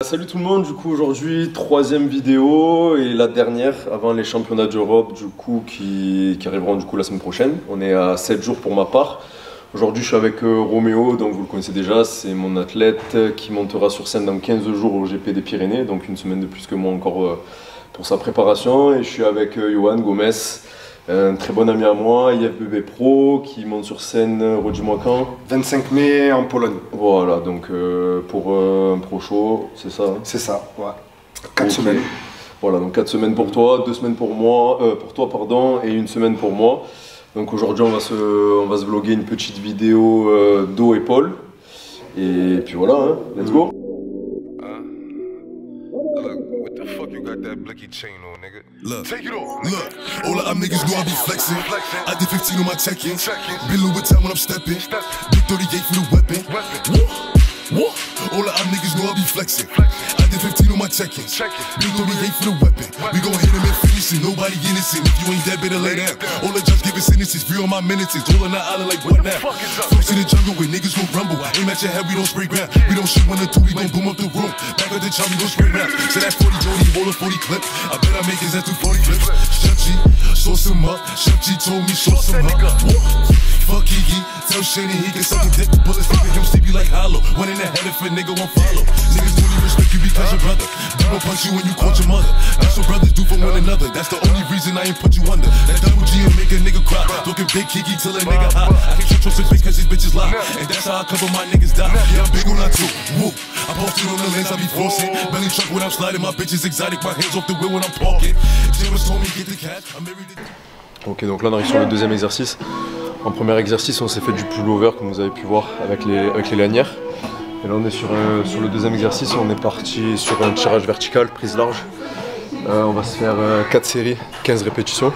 Salut tout le monde, du coup aujourd'hui troisième vidéo et la dernière avant les championnats d'Europe du coup qui arriveront du coup la semaine prochaine. On est à 7 jours pour ma part. Aujourd'hui je suis avec Roméo, donc vous le connaissez déjà, c'est mon athlète qui montera sur scène dans 15 jours au GP des Pyrénées, donc une semaine de plus que moi encore pour sa préparation. Et je suis avec Johan Gomez, un très bon ami à moi, IFBB Pro, qui monte sur scène, redis-moi quand 25 mai en Pologne. Voilà, donc pour un pro show, c'est ça hein? C'est ça, ouais. 4 semaines. Voilà, donc 4 semaines pour toi, 2 semaines pour moi, pour toi pardon, et 1 semaine pour moi. Donc aujourd'hui on va se vlogger une petite vidéo dos épaule. Et puis voilà, hein, let's go. Look, all of them niggas know I be flexing. I did 15 on my check-ins. Been Louis Vuitton when I'm stepping. Big 38 for the weapon. Woo. All of them niggas know I be flexing. I did 15 on my check-ins. Big 38 for the weapon. We gon' hit him and finish it. Nobody innocent. If you ain't dead, better lay down. All the judge giving sentences. Free on my minutes. All on the island like what now? Folks in the jungle where niggas gon' rumble. Aim at your head, we don't spray ground. We don't shoot 1 or 2, we gon' boom up the room. Back at the chop, we gon' spray round. So that 40 Jody, roll a 40 clip. I bet I make his ass do 40 flips. Chef-G, sauce him up. Chef-G told me sauce him up. Fuck Kiki, tell Shane he can suck a dick. Bullets leaving him sleepy like hollow. One in the head if a nigga won't follow. Niggas only respect you because your brother. They gon' punch you when you caught your mother. That's what brothers do for one another. That's the only reason I ain't put you under. That double G and make a nigga cry. Looking big Kiki till a nigga hot. I can't trust his face cause these bitches lie. And that's how I cover my niggas die. Yeah, I'm big on that too. Woo. I posted on the lens, I be forcing. Belly truck when I'm sliding, my bitches exotic. My hands off the wheel when I'm parking. James told me get the cash. I'm married to... Ok, donc là on arrive sur le deuxième exercice. En premier exercice, on s'est fait du pull-over comme vous avez pu voir avec les lanières. Et là on est sur le deuxième exercice, on est parti sur un tirage vertical, prise large. On va se faire 4 séries, 15 répétitions.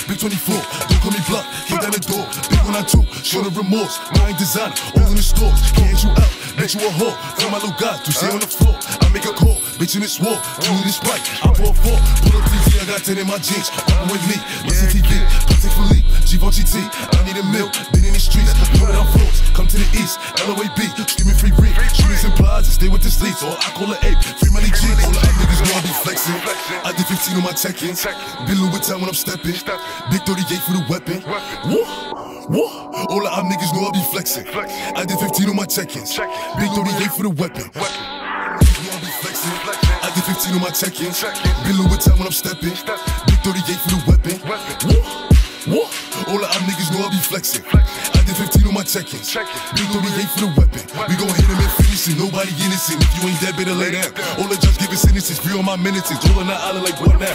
Big 24, don't call me bluff, hit down the door, big on that too, show the remorse, mind designer, all in the stores, can't you out, bet you a whore, tell my little guy to stay on the floor, I make a call, bitch in this war, do this right, I pour 4, pull up TV, I got 10 in my jeans, up with me, listen TV, Patek Philippe, Givenchy, I need a meal, been in the streets, put it on floors, come to the east, LOAB, screaming free read, shooters and plies, stay with the sleeves, or I call it ape, free money G, all the niggas know I be flexing, I did 15 on my check-ins, been Louis Vuitton when I'm stepping, Big 38 for the weapon. Woo. All of them niggas know I be flexing. I did 15 on my check-ins. Big 38 for the weapon. I did 15 on my check-ins. Been Louis Vuitton when I'm stepping. Big 38 for the weapon. Woo. All of them niggas know I be flexing. I did 15 on my check-ins. Big 38 for the weapon. We gon' hit him and finish it. Nobody innocent. If you ain't dead, better lay down. All the judge giving sentences. Free on my minutes. All on the island like what now?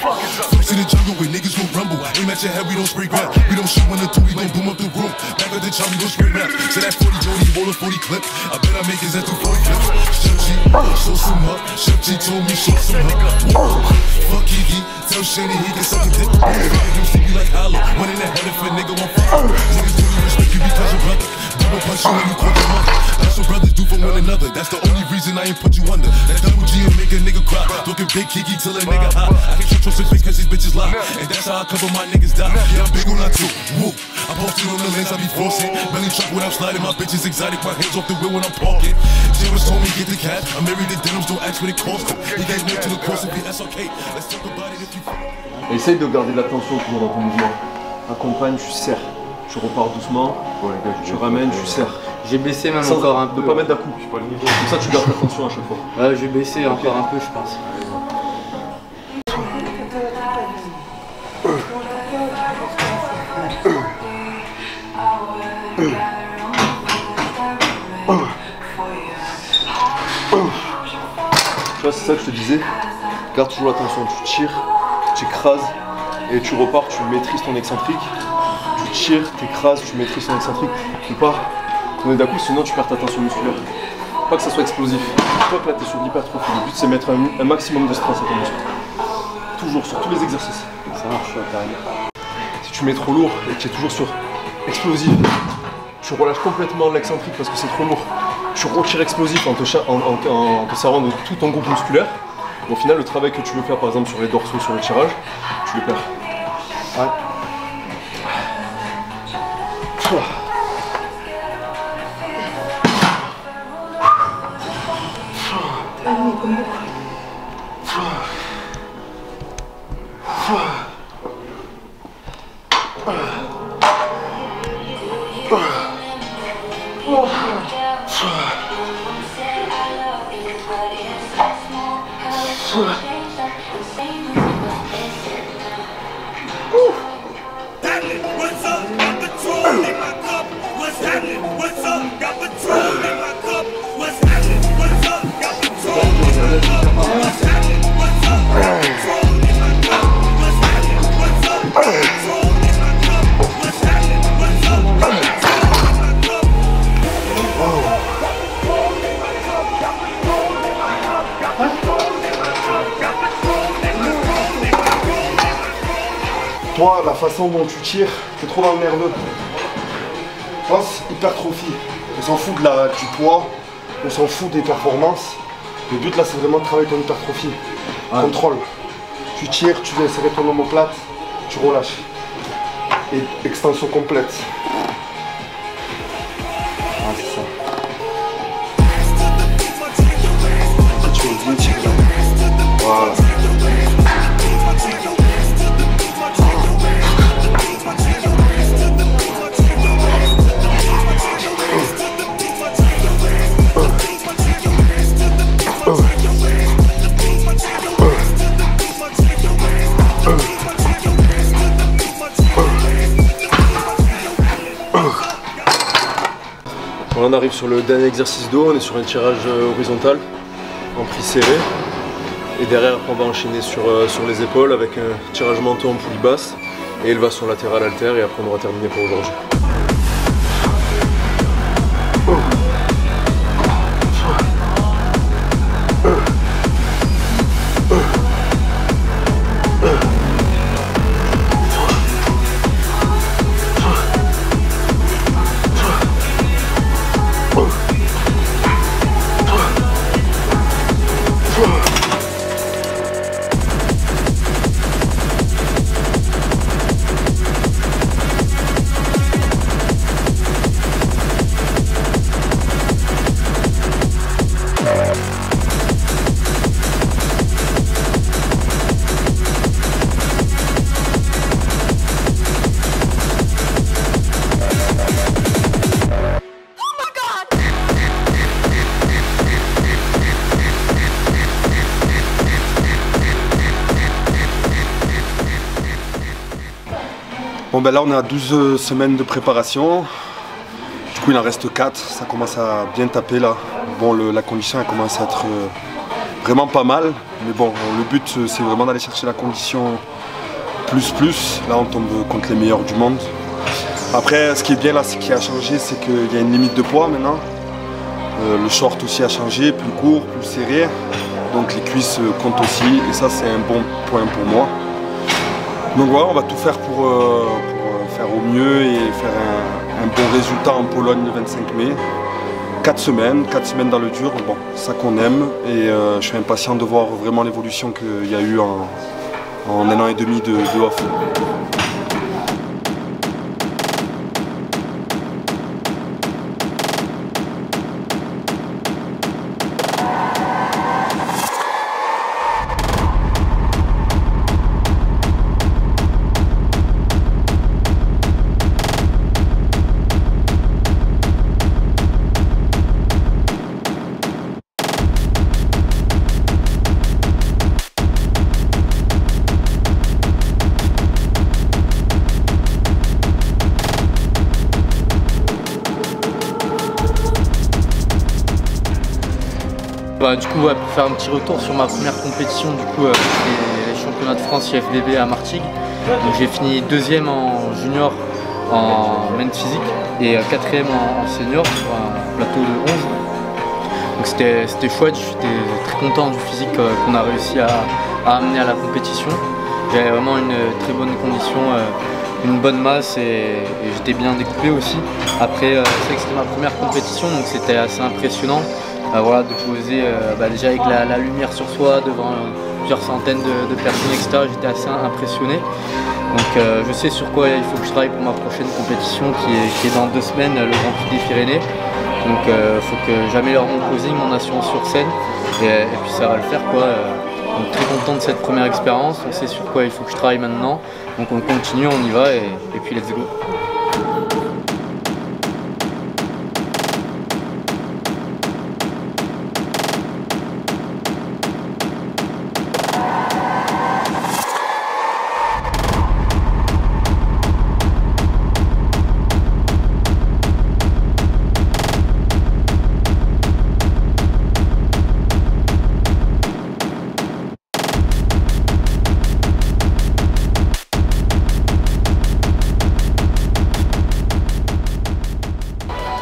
Folks in the jungle where niggas gon' rumble. Aim at your head, we don't spray ground. We don't shoot 1 or 2, we gon' boom up the room. Back at the chop, we gon' spray round. So that 40 Jody, roll a 40 clip. I bet I make his ass do 40 flips. Chef-G, sauce him up. Chef-G told me sauce him up. Fuck Kiki, tell Shane he can suck a dick. Him sleepy like hollow. One in the head if a nigga won't follow. Niggas only respect you because your brother. Double punch you when you caught your mother. That's what brothers do for one another. That's the only reason I ain't put you under. That double G and make a nigga cry. Looking big Kiki till a nigga hot. I can't trust his face cause these bitches lie. And that's how I cover my niggas die. Yeah, I'm big on that too. Woo. I posted on the lens, I be forcing. Belly truck when I'm sliding, my bitches exotic. My hands off the wheel when I'm parking. James told me get the cash. I'm married to denims, don't ask what it cost him. He gave me to the course if that's okay. Let's talk about it if you feel. Essaye de garder de l'attention toujours dans ton mouvement. Accompagne, tu serres. Tu repars doucement, tu ramènes, tu serres. J'ai baissé même encore un peu. Ne pas mettre d'un coup. Comme ça tu gardes l'attention à chaque fois. Ouais, j'ai baissé encore un peu je pense. Tu vois, c'est ça que je te disais. Garde toujours l'attention, tu tires, tu écrases et tu repars, tu maîtrises ton excentrique. Tu tires, tu écrases, tu maîtrises ton excentrique. Tu pars tourner d'un coup, sinon tu perds ta tension musculaire. Pas que ça soit explosif. Toi que là tu es sur l'hypertrophie, le but c'est mettre un maximum de stress à ton muscle. Toujours, sur tous les exercices. Ça marche carrément. Si tu mets trop lourd et que tu es toujours sur explosif, tu relâches complètement l'excentrique parce que c'est trop lourd. Tu retires explosif en te servant de tout ton groupe musculaire. Et au final, le travail que tu veux faire par exemple sur les dorsaux, sur le tirage, tu le perds. Ouais. Toi, la façon dont tu tires, t'es trop dans le nerveux. Pense hypertrophie. On s'en fout du poids, on s'en fout des performances. Le but là, c'est vraiment de travailler ton hypertrophie. Ouais. Contrôle. Tu tires, tu veux serrer ton omoplate, tu relâches. Et extension complète. Ah, c'est ça. Tu veux bien tirer là. Voilà. On arrive sur le dernier exercice dos, on est sur un tirage horizontal en prise serré. Et derrière on va enchaîner sur les épaules avec un tirage menton en poulie basse et élévation latérale haltère et après on aura terminé pour aujourd'hui. Bon ben là on est à 12 semaines de préparation. Du coup il en reste 4, ça commence à bien taper là. Bon la condition elle commence à être vraiment pas mal. Mais bon le but c'est vraiment d'aller chercher la condition plus. Là on tombe contre les meilleurs du monde. Après ce qui est bien là, ce qui a changé c'est qu'il y a une limite de poids maintenant. Le short aussi a changé, plus court, plus serré. Donc les cuisses comptent aussi et ça c'est un bon point pour moi. Donc voilà, on va tout faire pour faire au mieux et faire un bon résultat en Pologne le 25 mai. 4 semaines dans le dur, bon, ça qu'on aime et je suis impatient de voir vraiment l'évolution qu'il y a eu en 1 an et demi de off. Du coup, pour faire un petit retour sur ma première compétition, du coup, c'était les championnats de France IFBB à Martigues. Donc j'ai fini 2e en junior en main physique et 4e en senior sur un plateau de 11. Donc c'était chouette, j'étais très content du physique qu'on a réussi à amener à la compétition. J'avais vraiment une très bonne condition, une bonne masse et j'étais bien découpé aussi. Après, c'est vrai que c'était ma première compétition, donc c'était assez impressionnant. Voilà, de poser déjà avec la lumière sur soi devant plusieurs centaines de personnes, etc. J'étais assez impressionné. Donc je sais sur quoi il faut que je travaille pour ma prochaine compétition qui est dans 2 semaines, le Grand Prix des Pyrénées. Donc il faut que j'améliore mon posing, mon assurance sur scène et puis ça va le faire quoi. Donc très content de cette première expérience, on sait sur quoi il faut que je travaille maintenant, donc on continue, on y va et puis let's go.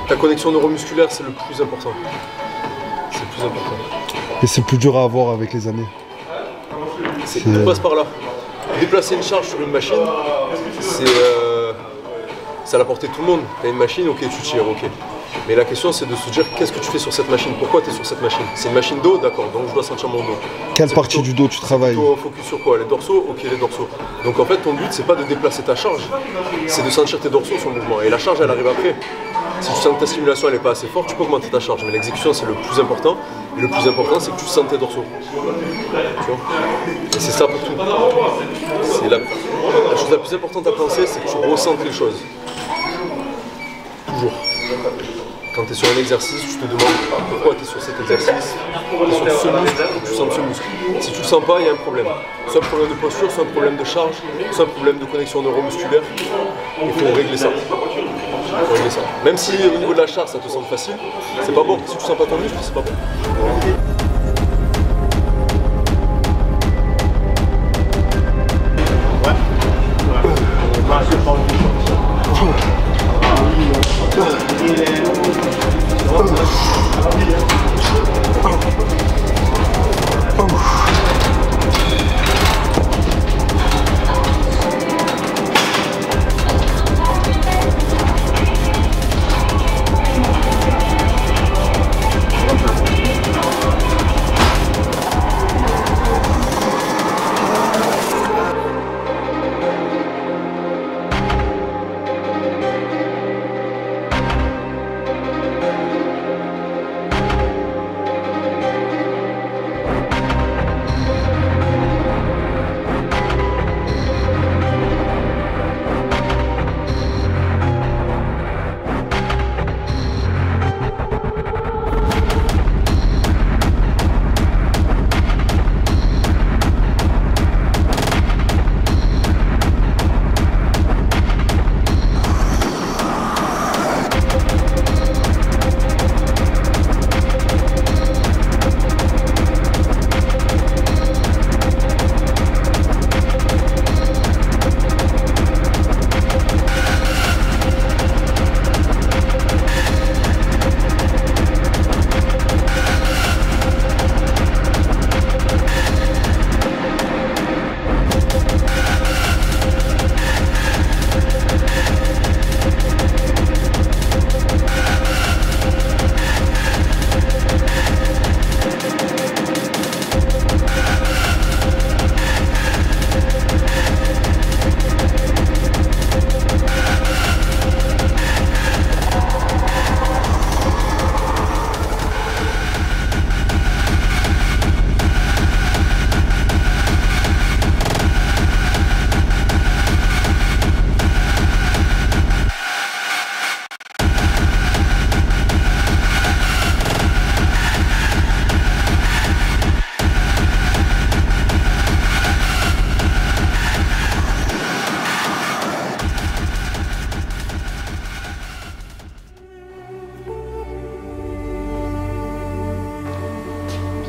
La connexion neuromusculaire, c'est le plus important. C'est le plus important. Et c'est plus dur à avoir avec les années. Tout passe par là. Déplacer une charge sur une machine, c'est à la portée de tout le monde. Tu as une machine, ok, tu tires, ok. Mais la question, c'est de se dire qu'est-ce que tu fais sur cette machine? Pourquoi tu es sur cette machine? C'est une machine dos, d'accord, donc je dois sentir mon dos. Quelle partie du dos tu travailles? Focus sur quoi? Les dorsaux? Ok, les dorsaux. Donc en fait, ton but, c'est pas de déplacer ta charge, c'est de sentir tes dorsaux sur le mouvement. Et la charge, elle arrive après. Si tu sens que ta stimulation n'est pas assez forte, tu peux augmenter ta charge, mais l'exécution c'est le plus important. Et le plus important c'est que tu sens tes dorsaux. Tu vois? Et c'est ça pour tout. C'est la chose la plus importante à penser, c'est que tu ressentes les choses. Toujours. Quand tu es sur un exercice, tu te demandes pourquoi tu es sur cet exercice, tu es sur ce muscle, tu sens ce muscle. Si tu ne le sens pas, il y a un problème. Soit un problème de posture, soit un problème de charge, soit un problème de connexion neuromusculaire. Il faut régler ça. Même si au niveau de la charge ça te semble facile, c'est pas bon. Si tu sens pas ton muscle, c'est pas bon.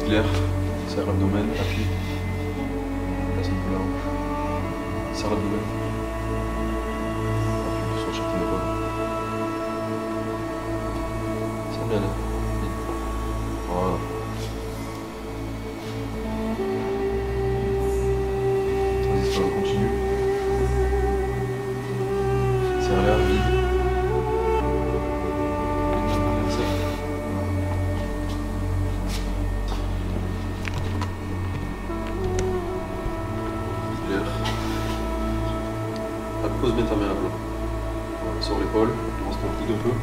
Clair, serre l'abdomen, appuie. Place un peu la hanche. Serre l'abdomen. Appuie sur chaque épaule. Serre bien là. Voilà. Transition continue. Serre l'air vide. Pose bien ta main à plat. Voilà, sur l'épaule, on se complique un peu.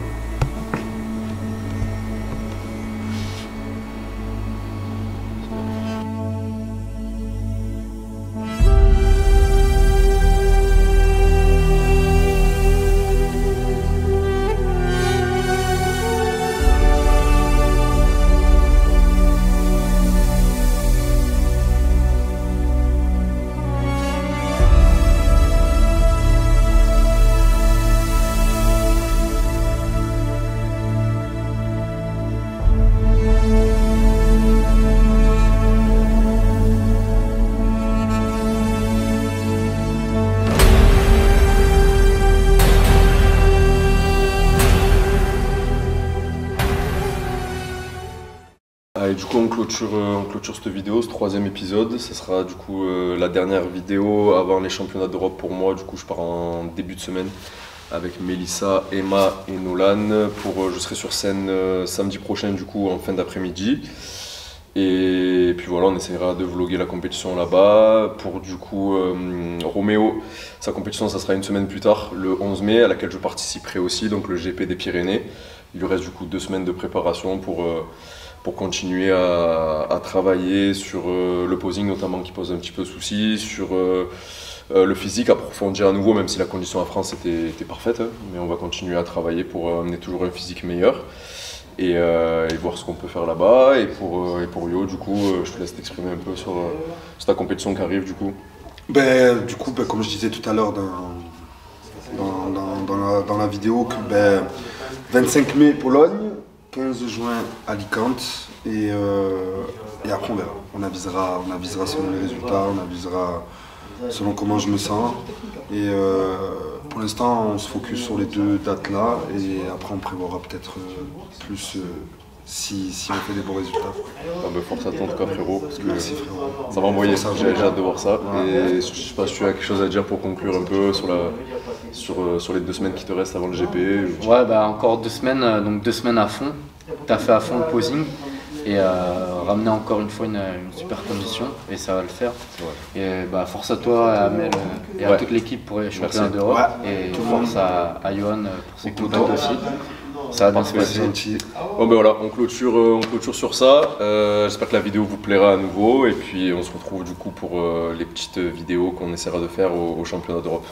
Et du coup on clôture cette vidéo, ce troisième épisode. Ce sera du coup la dernière vidéo avant les championnats d'Europe pour moi. Du coup je pars en début de semaine avec Mélissa, Emma et Nolan. Je serai sur scène samedi prochain du coup en fin d'après-midi. Et puis voilà, on essaiera de vlogger la compétition là-bas. Pour du coup Roméo, sa compétition ça sera une semaine plus tard, le 11 mai, à laquelle je participerai aussi, donc le GP des Pyrénées. Il lui reste du coup 2 semaines de préparation pour continuer à travailler sur le posing notamment qui pose un petit peu souci, sur le physique, approfondir à nouveau, même si la condition en France était parfaite, hein, mais on va continuer à travailler pour amener toujours un physique meilleur. Et voir ce qu'on peut faire là-bas. Et pour Yo, du coup, je te laisse t'exprimer un peu sur ta compétition qui arrive, du coup. Comme je disais tout à l'heure dans la vidéo, que 25 mai Pologne, 15 juin Alicante, et après on verra. On avisera selon les résultats, on avisera selon comment je me sens. Et pour l'instant, on se focus sur les 2 dates là, et après on prévoira peut-être plus si on fait des bons résultats. Force à toi en tout cas, frérot, parce que merci, frérot. Ça va envoyer, j'ai hâte de voir ça. Ouais. Et je sais pas si tu as quelque chose à dire pour conclure un peu sur les 2 semaines qui te restent avant le GP. Ouais, encore 2 semaines, donc 2 semaines à fond. T'as fait à fond le posing. Et ramener encore une fois une super condition, et ça va le faire. Ouais. Et force à toi, à Amel et à toute l'équipe pour les championnats d'Europe, et force à Johan pour ses contacts aussi. Ça va bien se passer. Bon voilà, on clôture sur ça. J'espère que la vidéo vous plaira à nouveau, et puis on se retrouve du coup pour les petites vidéos qu'on essaiera de faire au championnat d'Europe.